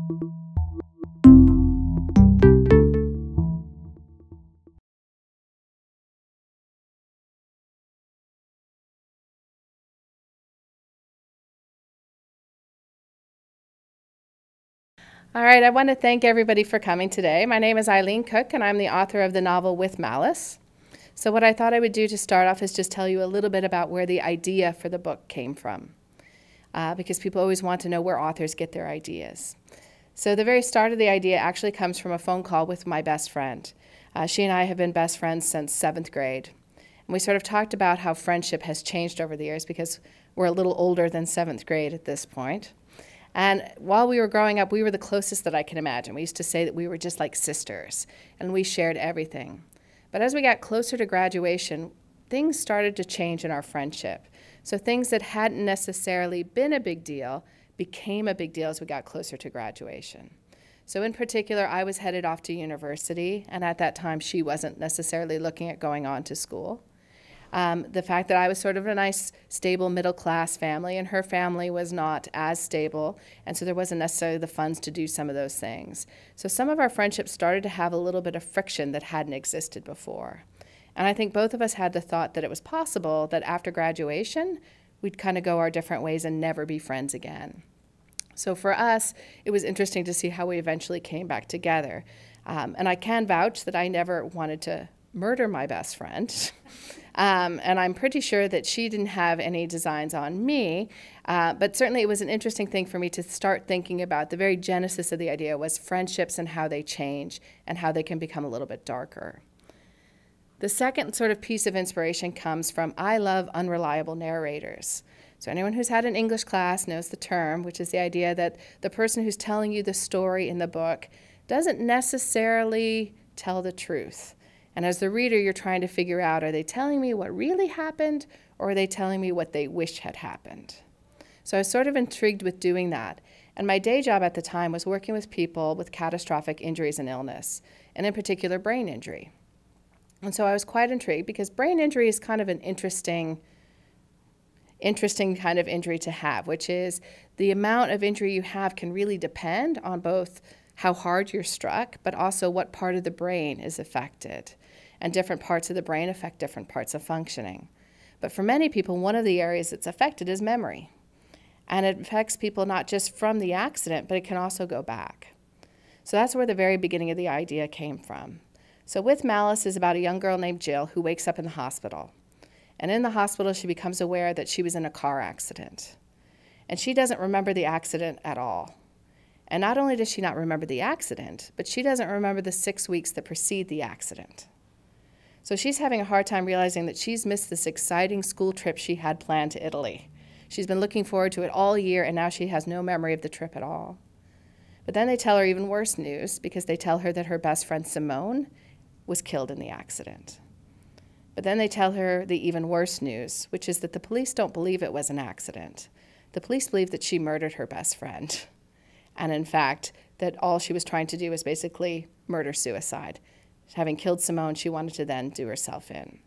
All right, I want to thank everybody for coming today. My name is Eileen Cook, and I'm the author of the novel With Malice. So what I thought I would do to start off is just tell you a little bit about where the idea for the book came from, because people always want to know where authors get their ideas. So the very start of the idea actually comes from a phone call with my best friend. She and I have been best friends since 7th grade. And we sort of talked about how friendship has changed over the years because we're a little older than 7th grade at this point. And while we were growing up, we were the closest that I can imagine. We used to say that we were just like sisters, and we shared everything. But as we got closer to graduation, things started to change in our friendship. So things that hadn't necessarily been a big deal became a big deal as we got closer to graduation. So in particular, I was headed off to university, and at that time, she wasn't necessarily looking at going on to school. The fact that I was sort of a nice, stable, middle-class family, and her family was not as stable, and so there wasn't necessarily the funds to do some of those things. So some of our friendships started to have a little bit of friction that hadn't existed before. And I think both of us had the thought that it was possible that after graduation, we'd kind of go our different ways and never be friends again. So for us, it was interesting to see how we eventually came back together. And I can vouch that I never wanted to murder my best friend. And I'm pretty sure that she didn't have any designs on me, but certainly it was an interesting thing for me to start thinking about. The very genesis of the idea was friendships and how they change and how they can become a little bit darker. The second sort of piece of inspiration comes from I love unreliable narrators. So anyone who's had an English class knows the term, which is the idea that the person who's telling you the story in the book doesn't necessarily tell the truth. And as the reader, you're trying to figure out, are they telling me what really happened, or are they telling me what they wish had happened? So I was sort of intrigued with doing that. And my day job at the time was working with people with catastrophic injuries and illness, and in particular, brain injury. And so I was quite intrigued because brain injury is kind of an interesting kind of injury to have, which is the amount of injury you have can really depend on both how hard you're struck, but also what part of the brain is affected. And different parts of the brain affect different parts of functioning. But for many people, one of the areas that's affected is memory. And it affects people not just from the accident, but it can also go back. So that's where the very beginning of the idea came from. So With Malice is about a young girl named Jill who wakes up in the hospital. And in the hospital, she becomes aware that she was in a car accident. And she doesn't remember the accident at all. And not only does she not remember the accident, but she doesn't remember the 6 weeks that precede the accident. So she's having a hard time realizing that she's missed this exciting school trip she had planned to Italy. She's been looking forward to it all year, and now she has no memory of the trip at all. But then they tell her even worse news, because they tell her that her best friend Simone was killed in the accident. But then they tell her the even worse news, which is that the police don't believe it was an accident. The police believe that she murdered her best friend. And in fact, that all she was trying to do was basically murder-suicide. Having killed Simone, she wanted to then do herself in.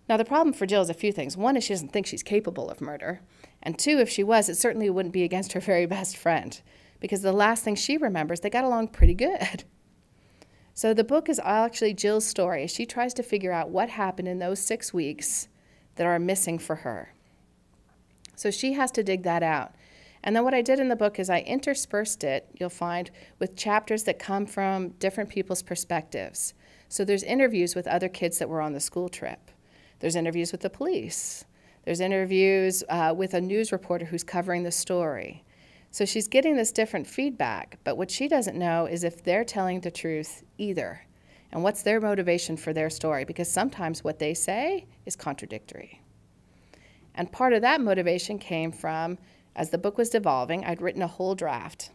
Now, the problem for Jill is a few things. One is she doesn't think she's capable of murder. And two, if she was, it certainly wouldn't be against her very best friend, because the last thing she remembers, they got along pretty good. So the book is actually Jill's story as she tries to figure out what happened in those 6 weeks that are missing for her. So she has to dig that out. And then what I did in the book is I interspersed it, you'll find, with chapters that come from different people's perspectives. So there's interviews with other kids that were on the school trip. There's interviews with the police. There's interviews with a news reporter who's covering the story. So she's getting this different feedback, but what she doesn't know is if they're telling the truth either, and what's their motivation for their story, because sometimes what they say is contradictory. And part of that motivation came from, as the book was devolving, I'd written a whole draft.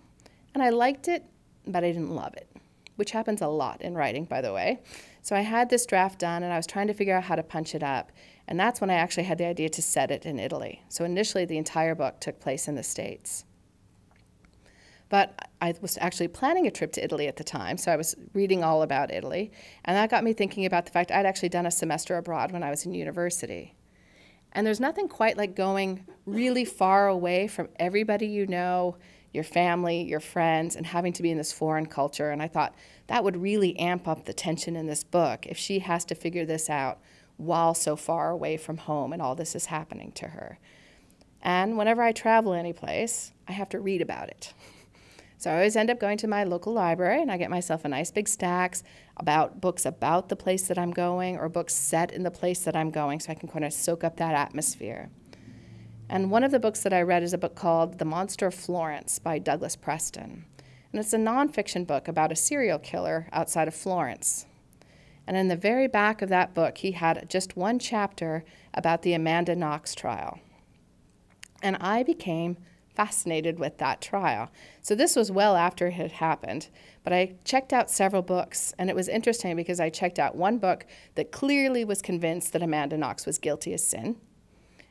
And I liked it, but I didn't love it, which happens a lot in writing, by the way. So I had this draft done, and I was trying to figure out how to punch it up. And that's when I actually had the idea to set it in Italy. So initially, the entire book took place in the States. But I was actually planning a trip to Italy at the time, so I was reading all about Italy. And that got me thinking about the fact I'd actually done a semester abroad when I was in university. And there's nothing quite like going really far away from everybody you know, your family, your friends, and having to be in this foreign culture. And I thought that would really amp up the tension in this book if she has to figure this out while so far away from home and all this is happening to her. And whenever I travel any place, I have to read about it. So I always end up going to my local library, and I get myself a nice big stacks about books about the place that I'm going or books set in the place that I'm going so I can kind of soak up that atmosphere. And one of the books that I read is a book called The Monster of Florence by Douglas Preston. And it's a nonfiction book about a serial killer outside of Florence. And in the very back of that book, he had just one chapter about the Amanda Knox trial. And I became fascinated with that trial. So this was well after it had happened, but I checked out several books, and it was interesting because I checked out one book that clearly was convinced that Amanda Knox was guilty as sin,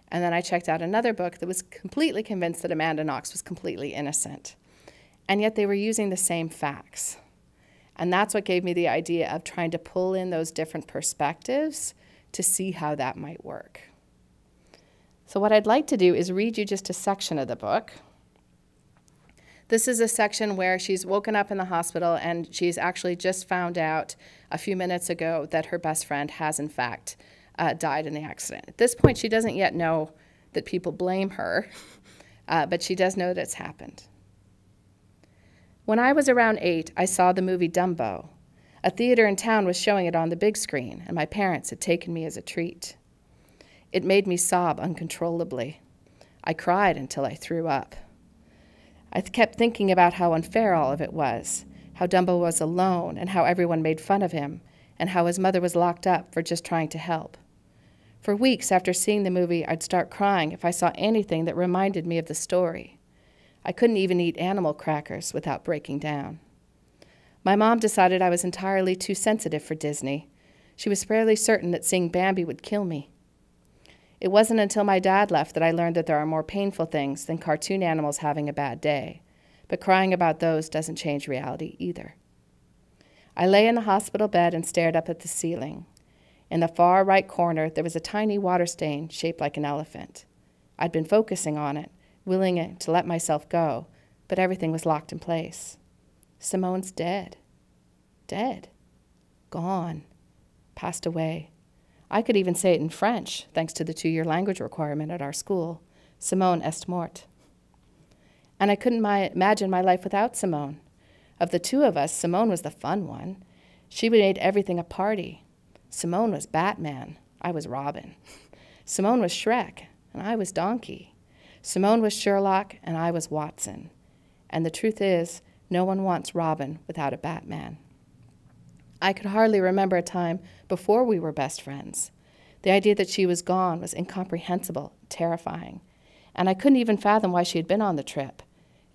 and then I checked out another book that was completely convinced that Amanda Knox was completely innocent, and yet they were using the same facts. And that's what gave me the idea of trying to pull in those different perspectives to see how that might work. So what I'd like to do is read you just a section of the book. This is a section where she's woken up in the hospital and she's actually just found out a few minutes ago that her best friend has in fact died in the accident. At this point, she doesn't yet know that people blame her, but she does know that it's happened. When I was around 8, I saw the movie Dumbo. A theater in town was showing it on the big screen, and my parents had taken me as a treat. It made me sob uncontrollably. I cried until I threw up. I kept thinking about how unfair all of it was, how Dumbo was alone and how everyone made fun of him, and how his mother was locked up for just trying to help. For weeks after seeing the movie, I'd start crying if I saw anything that reminded me of the story. I couldn't even eat animal crackers without breaking down. My mom decided I was entirely too sensitive for Disney. She was fairly certain that seeing Bambi would kill me. It wasn't until my dad left that I learned that there are more painful things than cartoon animals having a bad day, but crying about those doesn't change reality either. I lay in the hospital bed and stared up at the ceiling. In the far right corner, there was a tiny water stain shaped like an elephant. I'd been focusing on it, willing to let myself go, but everything was locked in place. Simone's dead. Dead. Gone. Passed away. I could even say it in French, thanks to the 2-year language requirement at our school. Simone est morte. And I couldn't imagine my life without Simone. Of the two of us, Simone was the fun one. She made everything a party. Simone was Batman. I was Robin. Simone was Shrek, and I was Donkey. Simone was Sherlock, and I was Watson. And the truth is, no one wants Robin without a Batman. I could hardly remember a time before we were best friends. The idea that she was gone was incomprehensible, terrifying. And I couldn't even fathom why she had been on the trip.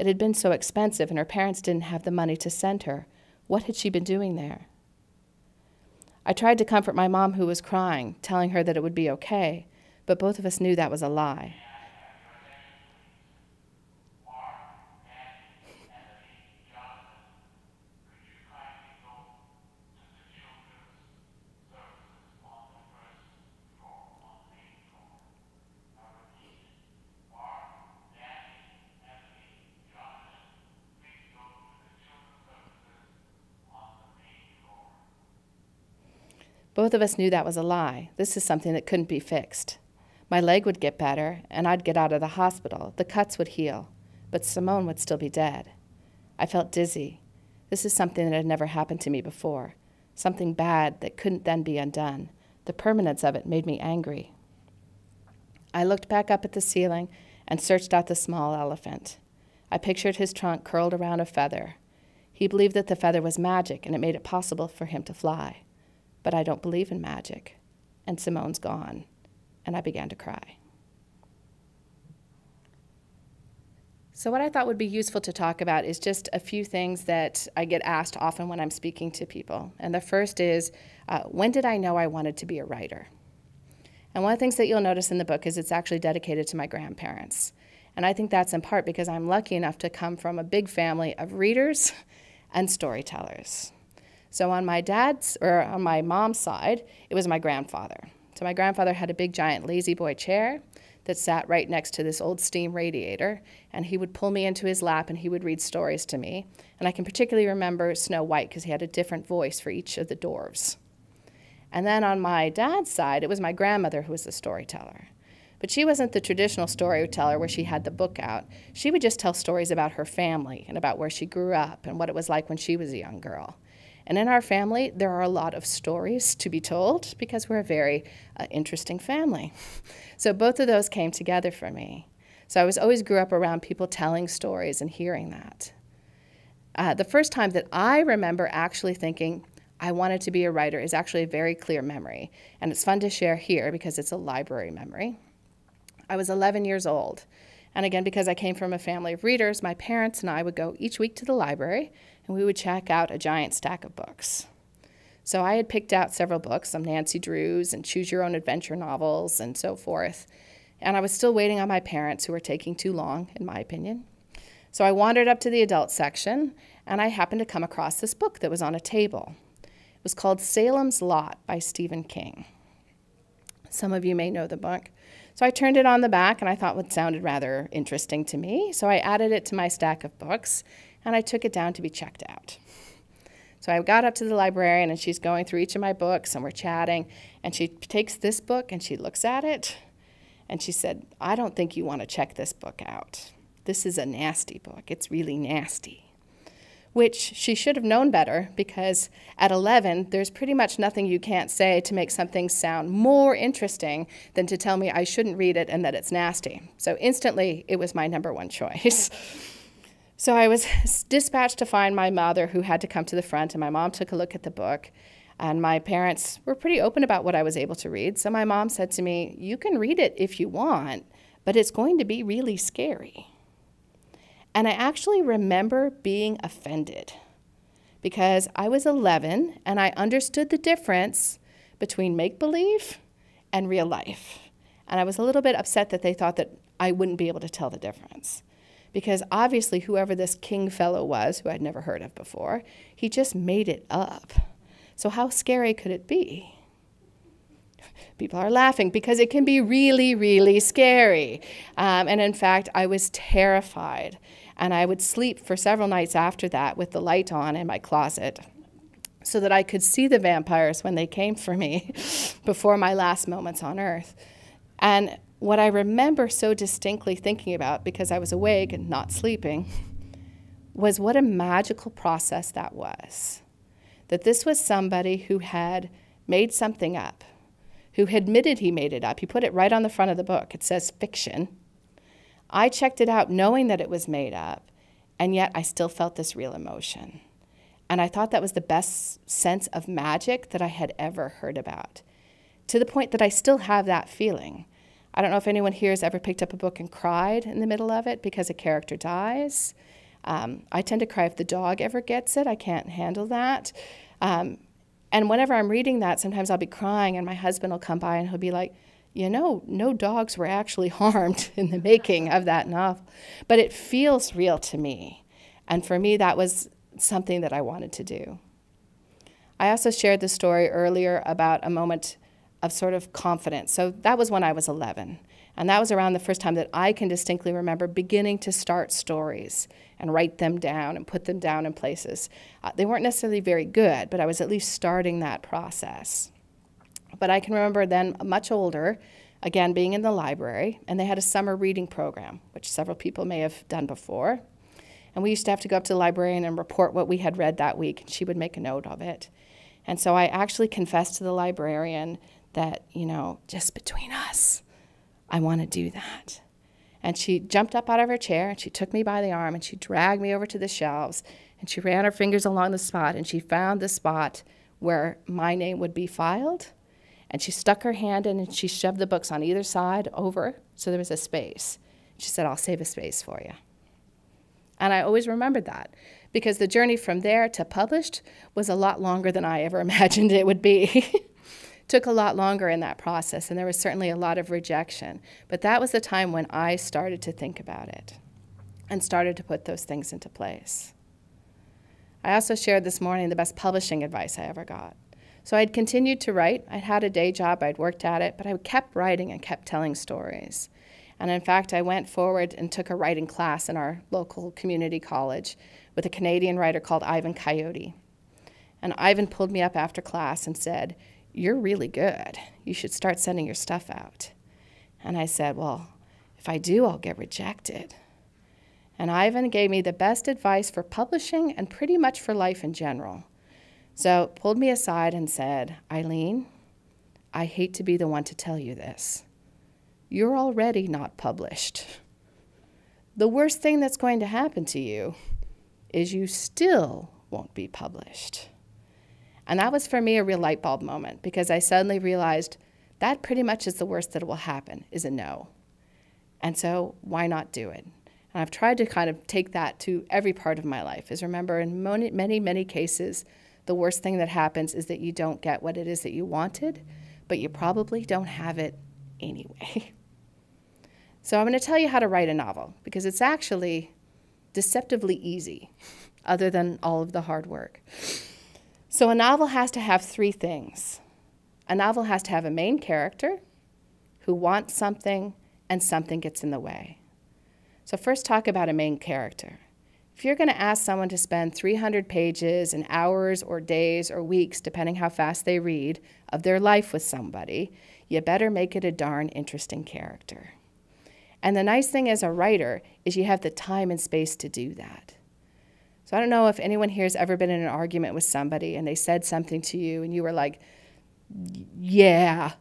It had been so expensive, and her parents didn't have the money to send her. What had she been doing there? I tried to comfort my mom, who was crying, telling her that it would be okay, but both of us knew that was a lie. Both of us knew that was a lie. This is something that couldn't be fixed. My leg would get better, and I'd get out of the hospital. The cuts would heal, but Simone would still be dead. I felt dizzy. This is something that had never happened to me before, something bad that couldn't then be undone. The permanence of it made me angry. I looked back up at the ceiling and searched out the small elephant. I pictured his trunk curled around a feather. He believed that the feather was magic, and it made it possible for him to fly. But I don't believe in magic, and Simone's gone, and I began to cry. So what I thought would be useful to talk about is just a few things that I get asked often when I'm speaking to people. And the first is, when did I know I wanted to be a writer? And one of the things that you'll notice in the book is it's actually dedicated to my grandparents. And I think that's in part because I'm lucky enough to come from a big family of readers and storytellers. So on my mom's side, it was my grandfather. So my grandfather had a big giant lazy boy chair that sat right next to this old steam radiator, and he would pull me into his lap and he would read stories to me. And I can particularly remember Snow White because he had a different voice for each of the dwarves. And then on my dad's side, it was my grandmother who was the storyteller. But she wasn't the traditional storyteller where she had the book out. She would just tell stories about her family and about where she grew up and what it was like when she was a young girl. And in our family, there are a lot of stories to be told because we're a very interesting family. So both of those came together for me. So I always grew up around people telling stories and hearing that. The first time that I remember actually thinking I wanted to be a writer is actually a very clear memory. And it's fun to share here because it's a library memory. I was 11 years old. And again, because I came from a family of readers, my parents and I would go each week to the library, and we would check out a giant stack of books. So I had picked out several books, some Nancy Drews and Choose Your Own Adventure novels and so forth. And I was still waiting on my parents, who were taking too long, in my opinion. So I wandered up to the adult section, and I happened to come across this book that was on a table. It was called Salem's Lot by Stephen King. Some of you may know the book. So I turned it on the back, and I thought it sounded rather interesting to me. So I added it to my stack of books, and I took it down to be checked out. So I got up to the librarian, and she's going through each of my books, and we're chatting. And she takes this book, and she looks at it, and she said, "I don't think you want to check this book out. This is a nasty book. It's really nasty." Which she should have known better, because at 11, there's pretty much nothing you can't say to make something sound more interesting than to tell me I shouldn't read it and that it's nasty. So instantly, it was my number one choice. So I was dispatched to find my mother, who had to come to the front, and my mom took a look at the book. And my parents were pretty open about what I was able to read. So my mom said to me, "You can read it if you want, but it's going to be really scary." And I actually remember being offended because I was 11 and I understood the difference between make-believe and real life. And I was a little bit upset that they thought that I wouldn't be able to tell the difference. Because obviously whoever this King fellow was, who I'd never heard of before, he just made it up. So how scary could it be? People are laughing because it can be really, really scary. And in fact, I was terrified. And I would sleep for several nights after that with the light on in my closet so that I could see the vampires when they came for me before my last moments on earth. And what I remember so distinctly thinking about, because I was awake and not sleeping, was what a magical process that was. That this was somebody who had made something up, who admitted he made it up. He put it right on the front of the book. It says fiction. I checked it out knowing that it was made up, and yet I still felt this real emotion. And I thought that was the best sense of magic that I had ever heard about, to the point that I still have that feeling. I don't know if anyone here has ever picked up a book and cried in the middle of it because a character dies. I tend to cry if the dog ever gets it. I can't handle that. And whenever I'm reading that, sometimes I'll be crying, and my husband will come by and he'll be like, "You know, no dogs were actually harmed in the making of that novel." But it feels real to me. And for me, that was something that I wanted to do. I also shared the story earlier about a moment of sort of confidence. So that was when I was 11. And that was around the first time that I can distinctly remember beginning to start stories and write them down and put them down in places. They weren't necessarily very good, but I was at least starting that process. But I can remember then, much older, again, being in the library, and they had a summer reading program, which several people may have done before. And we used to have to go up to the librarian and report what we had read that week, and she would make a note of it. And so I actually confessed to the librarian that, just between us, I want to do that. And she jumped up out of her chair, and she took me by the arm, and she dragged me over to the shelves, and she ran her fingers along the spot, and she found the spot where my name would be filed. And she stuck her hand in and she shoved the books on either side over so there was a space. She said, "I'll save a space for you." And I always remembered that because the journey from there to published was a lot longer than I ever imagined it would be. Took a lot longer in that process, and there was certainly a lot of rejection. But that was the time when I started to think about it and started to put those things into place. I also shared this morning the best publishing advice I ever got. So I'd continued to write. I'd had a day job, I'd worked at it, but I kept writing and kept telling stories. And in fact, I went forward and took a writing class in our local community college with a Canadian writer called Ivan Coyote. And Ivan pulled me up after class and said, "You're really good. You should start sending your stuff out." And I said, "Well, if I do, I'll get rejected." And Ivan gave me the best advice for publishing and pretty much for life in general. So pulled me aside and said, "Eileen, I hate to be the one to tell you this. You're already not published. The worst thing that's going to happen to you is you still won't be published." And that was for me a real light bulb moment, because I suddenly realized that pretty much is the worst that will happen, is a no. And so why not do it? And I've tried to kind of take that to every part of my life, is remember in many, many cases, the worst thing that happens is that you don't get what it is that you wanted, but you probably don't have it anyway. So I'm going to tell you how to write a novel, because it's actually deceptively easy, other than all of the hard work. So a novel has to have three things. A novel has to have a main character who wants something and something gets in the way. So first talk about a main character. If you're going to ask someone to spend 300 pages in hours or days or weeks, depending how fast they read, of their life with somebody, you better make it a darn interesting character. And the nice thing as a writer is you have the time and space to do that. So I don't know if anyone here has ever been in an argument with somebody and they said something to you and you were like, "Yeah."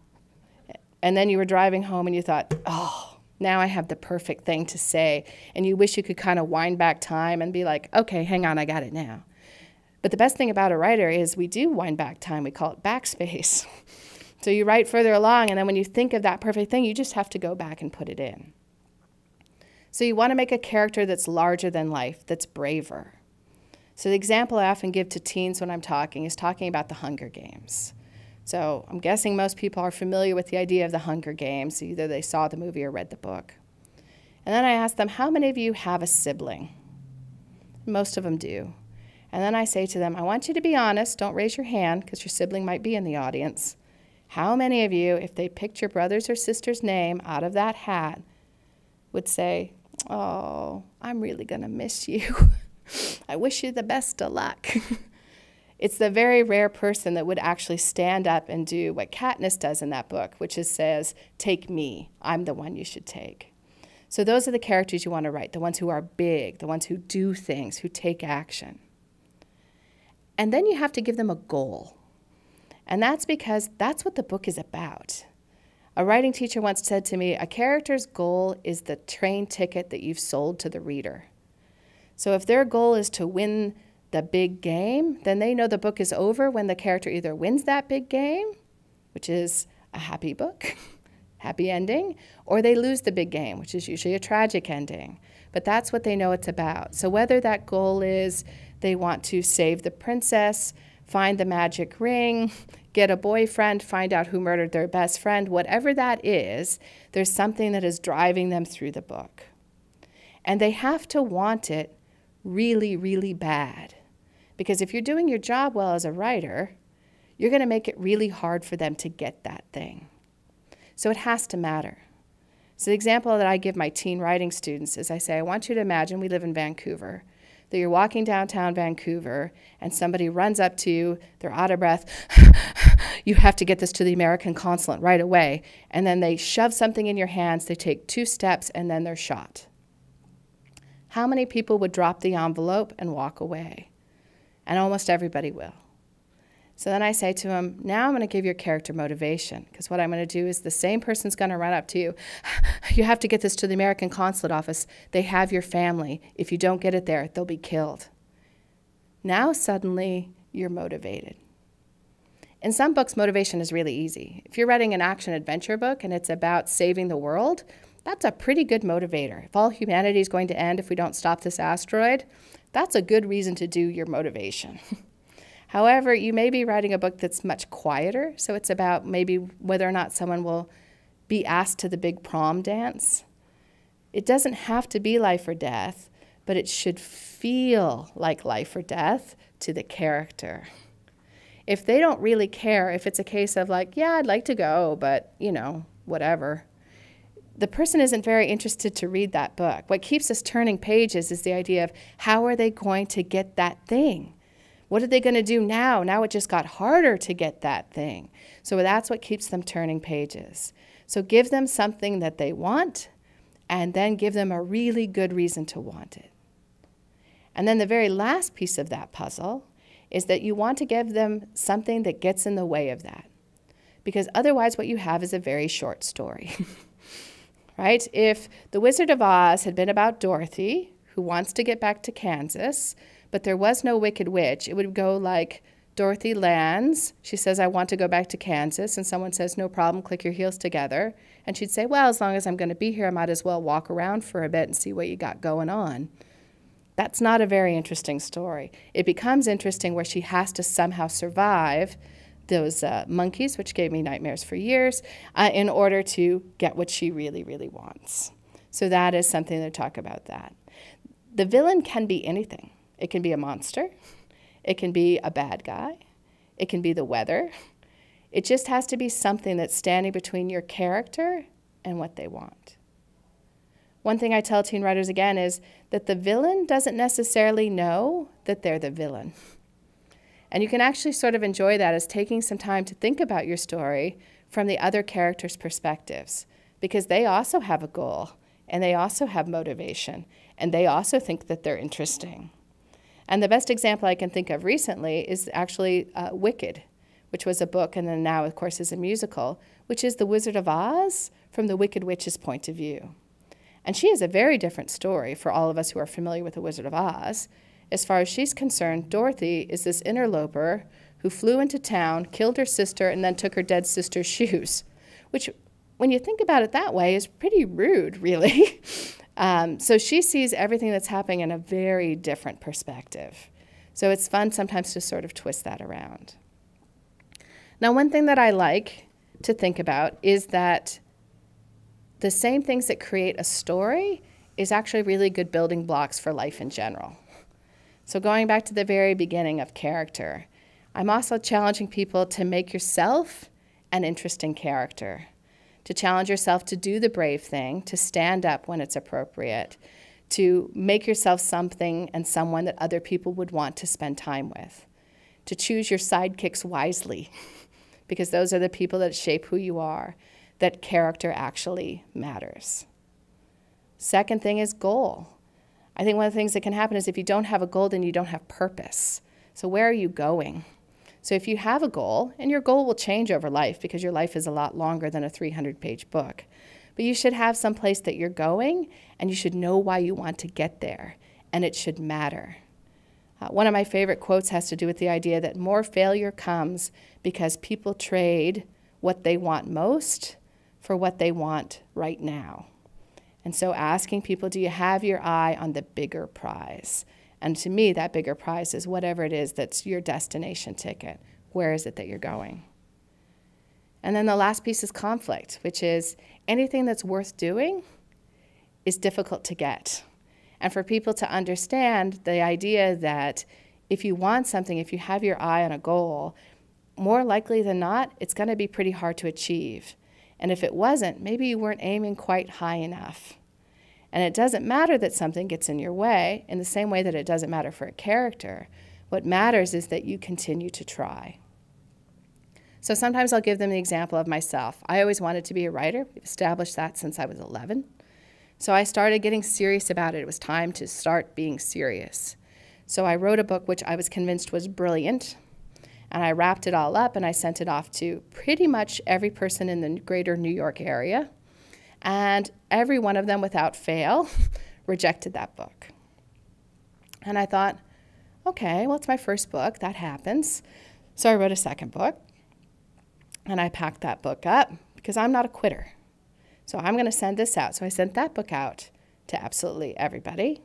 And then you were driving home and you thought, "Oh, now I have the perfect thing to say." And you wish you could kind of wind back time and be like, "Okay, hang on, I got it now." But the best thing about a writer is we do wind back time. We call it backspace. So you write further along, and then when you think of that perfect thing, you just have to go back and put it in. So you want to make a character that's larger than life, that's braver. So the example I often give to teens when I'm talking is talking about the Hunger Games. So I'm guessing most people are familiar with the idea of the Hunger Games. Either they saw the movie or read the book. And then I ask them, how many of you have a sibling? Most of them do. And then I say to them, I want you to be honest. Don't raise your hand because your sibling might be in the audience. How many of you, if they picked your brother's or sister's name out of that hat, would say, "Oh, I'm really going to miss you. I wish you the best of luck"? It's the very rare person that would actually stand up and do what Katniss does in that book, which is says, "Take me. I'm the one you should take." So those are the characters you want to write, the ones who are big, the ones who do things, who take action. And then you have to give them a goal. And that's because that's what the book is about. A writing teacher once said to me, a character's goal is the train ticket that you've sold to the reader. So if their goal is to win the big game, then they know the book is over when the character either wins that big game, which is a happy book, happy ending, or they lose the big game, which is usually a tragic ending. But that's what they know it's about. So whether that goal is they want to save the princess, find the magic ring, get a boyfriend, find out who murdered their best friend, whatever that is, there's something that is driving them through the book. And they have to want it really, really bad. Because if you're doing your job well as a writer, you're going to make it really hard for them to get that thing. So it has to matter. So the example that I give my teen writing students is I say, I want you to imagine we live in Vancouver, that you're walking downtown Vancouver and somebody runs up to you, they're out of breath, you have to get this to the American consulate right away, and then they shove something in your hands, they take 2 steps, and then they're shot. How many people would drop the envelope and walk away? And almost everybody will. So then I say to them, now I'm going to give your character motivation, because what I'm going to do is the same person's going to run up to you. You have to get this to the American consulate office. They have your family. If you don't get it there, they'll be killed. Now suddenly you're motivated. In some books, motivation is really easy. If you're writing an action-adventure book and it's about saving the world, that's a pretty good motivator. If all humanity is going to end if we don't stop this asteroid, that's a good reason to do your motivation. However, you may be writing a book that's much quieter, so it's about maybe whether or not someone will be asked to the big prom dance. It doesn't have to be life or death, but it should feel like life or death to the character. If they don't really care, if it's a case of like, yeah, I'd like to go, but, you know, whatever, the person isn't very interested to read that book. What keeps us turning pages is the idea of how are they going to get that thing? What are they going to do now? Now it just got harder to get that thing. So that's what keeps them turning pages. So give them something that they want, and then give them a really good reason to want it. And then the very last piece of that puzzle is that you want to give them something that gets in the way of that. Because otherwise what you have is a very short story. Right? If The Wizard of Oz had been about Dorothy, who wants to get back to Kansas, but there was no Wicked Witch, it would go like, Dorothy lands, she says, I want to go back to Kansas, and someone says, no problem, click your heels together. And she'd say, well, as long as I'm going to be here, I might as well walk around for a bit and see what you got going on. That's not a very interesting story. It becomes interesting where she has to somehow survive those monkeys, which gave me nightmares for years, in order to get what she really, really wants. So that is something to talk about that. The villain can be anything. It can be a monster. It can be a bad guy. It can be the weather. It just has to be something that's standing between your character and what they want. One thing I tell teen writers again is that the villain doesn't necessarily know that they're the villain. And you can actually sort of enjoy that as taking some time to think about your story from the other characters' perspectives, because they also have a goal, and they also have motivation, and they also think that they're interesting. And the best example I can think of recently is actually Wicked, which was a book, and then now, of course, is a musical, which is The Wizard of Oz from the Wicked Witch's point of view. And she has a very different story for all of us who are familiar with The Wizard of Oz. As far as she's concerned, Dorothy is this interloper who flew into town, killed her sister, and then took her dead sister's shoes, which, when you think about it that way, is pretty rude, really. So she sees everything that's happening in a very different perspective. So it's fun sometimes to sort of twist that around. Now, one thing that I like to think about is that the same things that create a story is actually really good building blocks for life in general. So going back to the very beginning of character, I'm also challenging people to make yourself an interesting character, to challenge yourself to do the brave thing, to stand up when it's appropriate, to make yourself something and someone that other people would want to spend time with, to choose your sidekicks wisely, because those are the people that shape who you are, that character actually matters. Second thing is goal. I think one of the things that can happen is if you don't have a goal, then you don't have purpose. So where are you going? So if you have a goal, and your goal will change over life because your life is a lot longer than a 300-page book, but you should have some place that you're going, and you should know why you want to get there, and it should matter. One of my favorite quotes has to do with the idea that more failure comes because people trade what they want most for what they want right now. And so asking people, do you have your eye on the bigger prize? And to me, that bigger prize is whatever it is that's your destination ticket. Where is it that you're going? And then the last piece is conflict, which is anything that's worth doing is difficult to get. And for people to understand the idea that if you want something, if you have your eye on a goal, more likely than not, it's going to be pretty hard to achieve. And if it wasn't, maybe you weren't aiming quite high enough. And it doesn't matter that something gets in your way in the same way that it doesn't matter for a character. What matters is that you continue to try. So sometimes I'll give them the example of myself. I always wanted to be a writer. We've established that since I was 11. So I started getting serious about it. It was time to start being serious. So I wrote a book which I was convinced was brilliant. And I wrapped it all up and I sent it off to pretty much every person in the greater New York area. And every one of them, without fail, rejected that book. And I thought, okay, well, it's my first book. That happens. So I wrote a second book. And I packed that book up because I'm not a quitter. So I'm going to send this out. So I sent that book out to absolutely everybody.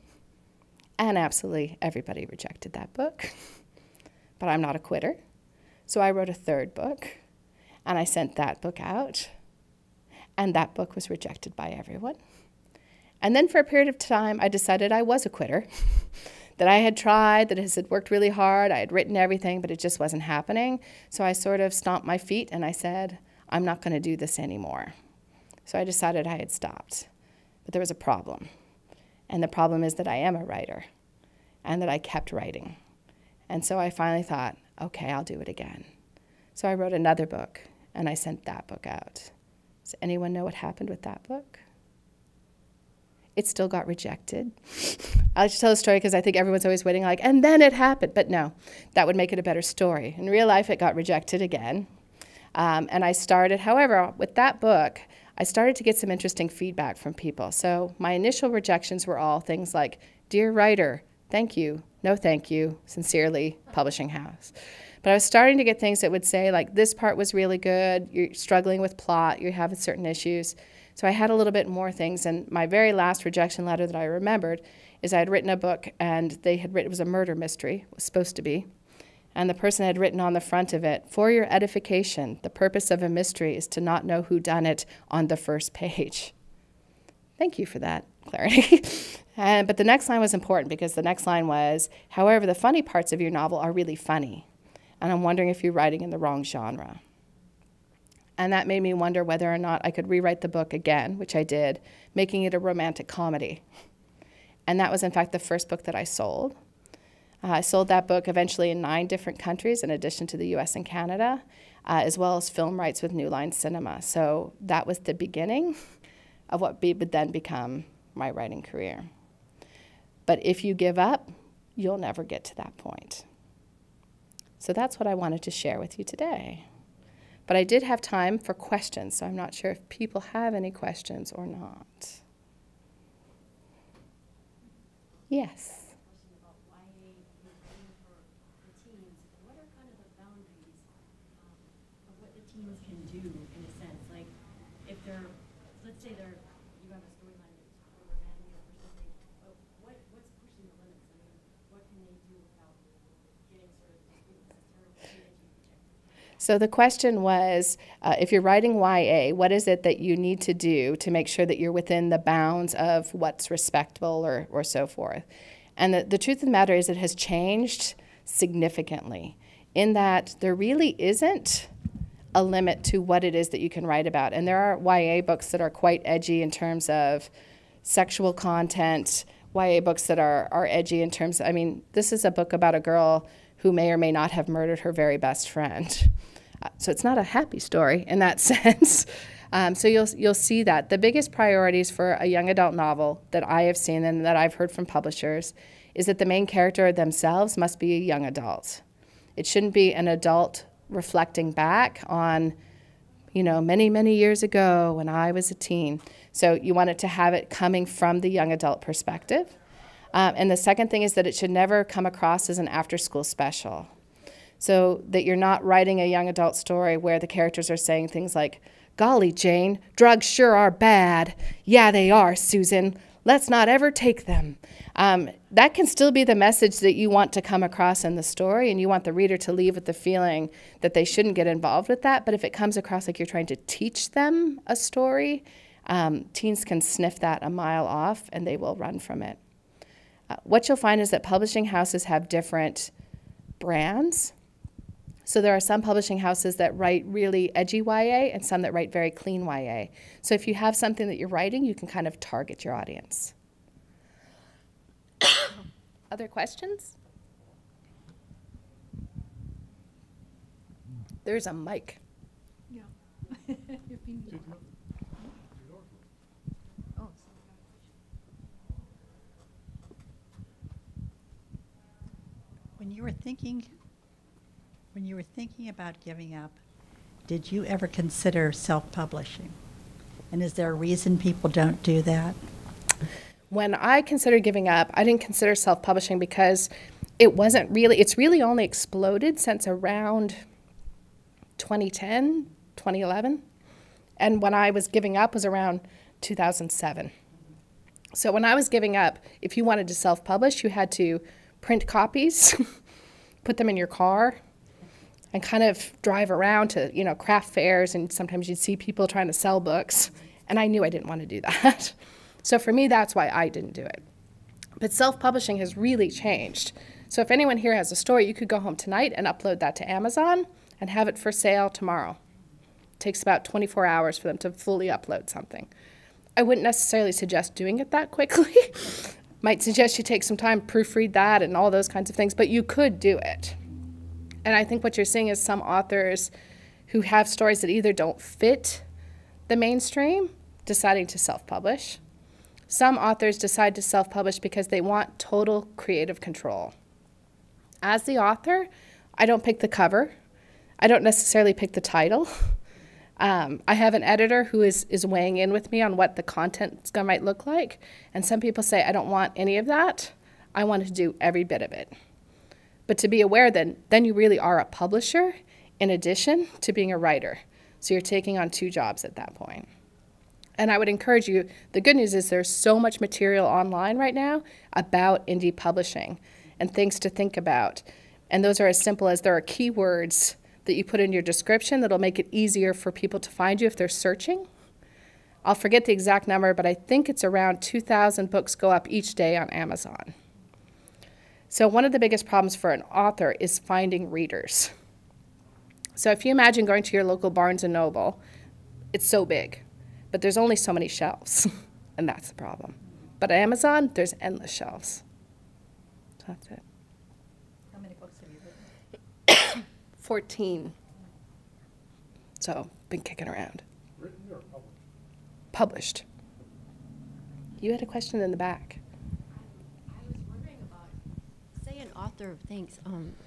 And absolutely everybody rejected that book. But I'm not a quitter. So I wrote a third book, and I sent that book out, and that book was rejected by everyone. And then for a period of time, I decided I was a quitter, that I had tried, that it had worked really hard, I had written everything, but it just wasn't happening. So I sort of stomped my feet, and I said, I'm not going to do this anymore. So I decided I had stopped. But there was a problem. And the problem is that I am a writer and that I kept writing. And so I finally thought, okay, I'll do it again. So I wrote another book, and I sent that book out. Does anyone know what happened with that book? It still got rejected. I like to tell the story because I think everyone's always waiting like, and then it happened. But no, that would make it a better story. In real life, it got rejected again. And I started, however, with that book, I started to get some interesting feedback from people. So my initial rejections were all things like, dear writer, thank you, no thank you, sincerely, publishing house. But I was starting to get things that would say, like, this part was really good, you're struggling with plot, you have certain issues. So I had a little bit more things, and my very last rejection letter that I remembered is I had written a book, and they had written, it was a murder mystery, it was supposed to be, and the person had written on the front of it, for your edification, the purpose of a mystery is to not know who done it on the first page. Thank you for that clarity. But the next line was important because the next line was, however, the funny parts of your novel are really funny, and I'm wondering if you're writing in the wrong genre. And that made me wonder whether or not I could rewrite the book again, which I did, making it a romantic comedy. And that was, in fact, the first book that I sold. I sold that book eventually in 9 different countries, in addition to the US and Canada, as well as film rights with New Line Cinema. So that was the beginning of what would then become my writing career. But if you give up, you'll never get to that point. So that's what I wanted to share with you today. But I did have time for questions, so I'm not sure if people have any questions or not. Yes? Teens can do in a sense, like if they're, let's say they're, you have a storyline that's romantic or something, but what's pushing the limits? I mean, what can they do without getting sort of, this is terrible, teenage rejected? So the question was, if you're writing YA, what is it that you need to do to make sure that you're within the bounds of what's respectable or so forth? And the truth of the matter is it has changed significantly in that there really isn't a limit to what it is that you can write about. And there are YA books that are quite edgy in terms of sexual content, YA books that are edgy in terms of, I mean, this is a book about a girl who may or may not have murdered her very best friend. So it's not a happy story in that sense. So you'll see that. The biggest priorities for a young adult novel that I have seen and that I've heard from publishers is that the main character themselves must be a young adult. It shouldn't be an adult reflecting back on, you know, many, many years ago when I was a teen. So you want it to have it coming from the young adult perspective. And the second thing is that it should never come across as an after-school special. So that you're not writing a young adult story where the characters are saying things like, golly, Jane, drugs sure are bad. Yeah, they are, Susan. Let's not ever take them. That can still be the message that you want to come across in the story, and you want the reader to leave with the feeling that they shouldn't get involved with that. But if it comes across like you're trying to teach them a story, teens can sniff that a mile off, and they will run from it. What you'll find is that publishing houses have different brands. So there are some publishing houses that write really edgy YA and some that write very clean YA. So if you have something that you're writing, you can kind of target your audience. Other questions? There's a mic. Yeah. Oh. When you were thinking about giving up, did you ever consider self-publishing? And is there a reason people don't do that? When I considered giving up, I didn't consider self-publishing because it's really only exploded since around 2010, 2011. And when I was giving up was around 2007. So when I was giving up, if you wanted to self-publish, you had to print copies, put them in your car, and kind of drive around to, you know, craft fairs, and sometimes you'd see people trying to sell books, and I knew I didn't want to do that. So for me, that's why I didn't do it. But self-publishing has really changed. So if anyone here has a story, you could go home tonight and upload that to Amazon and have it for sale tomorrow. It takes about 24 hours for them to fully upload something. I wouldn't necessarily suggest doing it that quickly. Might suggest you take some time, proofread that and all those kinds of things, but you could do it. And I think what you're seeing is some authors who have stories that either don't fit the mainstream deciding to self-publish. Some authors decide to self-publish because they want total creative control. As the author, I don't pick the cover. I don't necessarily pick the title. I have an editor who is weighing in with me on what the content might look like. And some people say, I don't want any of that. I want to do every bit of it. But to be aware then you really are a publisher in addition to being a writer. So you're taking on two jobs at that point. And I would encourage you, the good news is there's so much material online right now about indie publishing and things to think about. And those are as simple as there are keywords that you put in your description that'll make it easier for people to find you if they're searching. I'll forget the exact number, but I think it's around 2,000 books go up each day on Amazon. So one of the biggest problems for an author is finding readers. So if you imagine going to your local Barnes & Noble, it's so big, but there's only so many shelves, and that's the problem. But at Amazon, there's endless shelves. So that's it. How many books have you written? 14. So, been kicking around. Written or published? Published. You had a question in the back. I was wondering about, say an author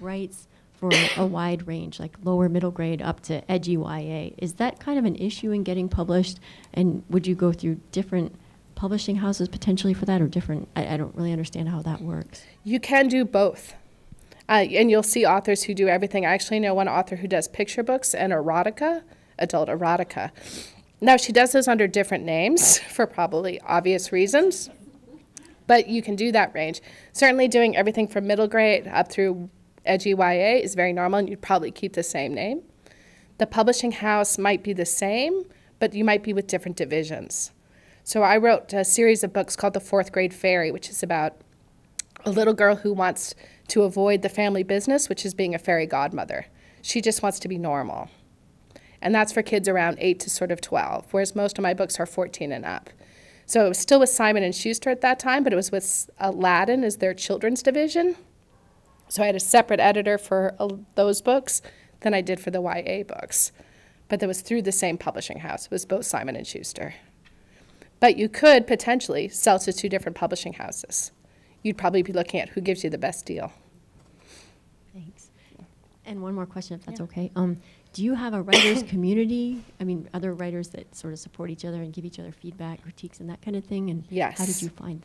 writes for a wide range, like lower middle grade up to edgy YA. Is that kind of an issue in getting published? And would you go through different publishing houses potentially for that, or different? I don't really understand how that works. You can do both. And you'll see authors who do everything. I actually know one author who does picture books and erotica, adult erotica. Now, she does those under different names for probably obvious reasons, but you can do that range. Certainly doing everything from middle grade up through edgy YA is very normal, and you'd probably keep the same name. The publishing house might be the same, but you might be with different divisions. So I wrote a series of books called The Fourth Grade Fairy, which is about a little girl who wants to avoid the family business, which is being a fairy godmother. She just wants to be normal. And that's for kids around 8 to sort of 12, whereas most of my books are 14 and up. So it was still with Simon & Schuster at that time, but it was with Aladdin as their children's division. So I had a separate editor for those books than I did for the YA books. But that was through the same publishing house. It was both Simon & Schuster. But you could potentially sell to two different publishing houses. You'd probably be looking at who gives you the best deal. Thanks. And one more question, if that's okay. Do you have a writers community? I mean, other writers that sort of support each other and give each other feedback, critiques, and that kind of thing? And Yes. how did you find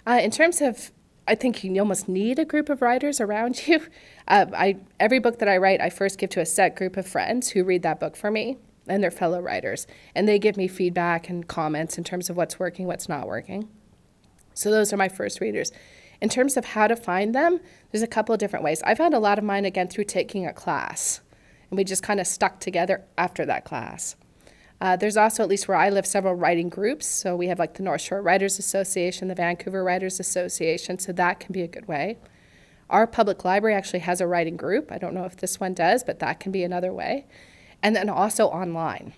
that? In terms of, I think you almost need a group of writers around you. Every book that I write, I first give to a set group of friends who read that book for me, and they're fellow writers. And they give me feedback and comments in terms of what's working, what's not working. So those are my first readers. In terms of how to find them, there's a couple of different ways. I found a lot of mine, again, through taking a class. And we just kind of stuck together after that class. There's also, at least where I live, several writing groups. So we have like the North Shore Writers Association, the Vancouver Writers Association, so that can be a good way. Our public library actually has a writing group. I don't know if this one does, but that can be another way. And then also online,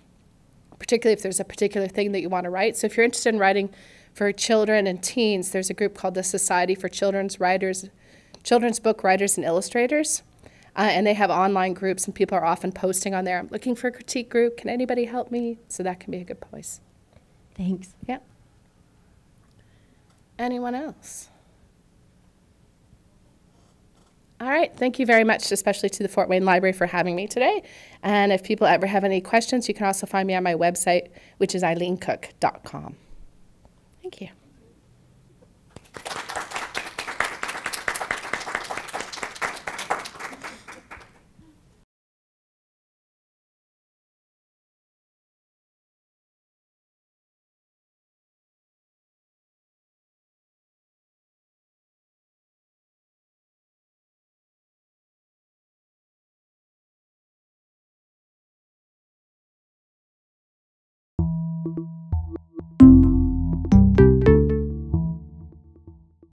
particularly if there's a particular thing that you want to write. So if you're interested in writing for children and teens, there's a group called the Society for Children's Book Writers and Illustrators. And they have online groups, and people are often posting on there, I'm looking for a critique group. Can anybody help me? So that can be a good place. Thanks. Yeah. Anyone else? All right. Thank you very much, especially to the Fort Wayne Library for having me today. And if people ever have any questions, you can also find me on my website, which is eileencook.com. Thank you.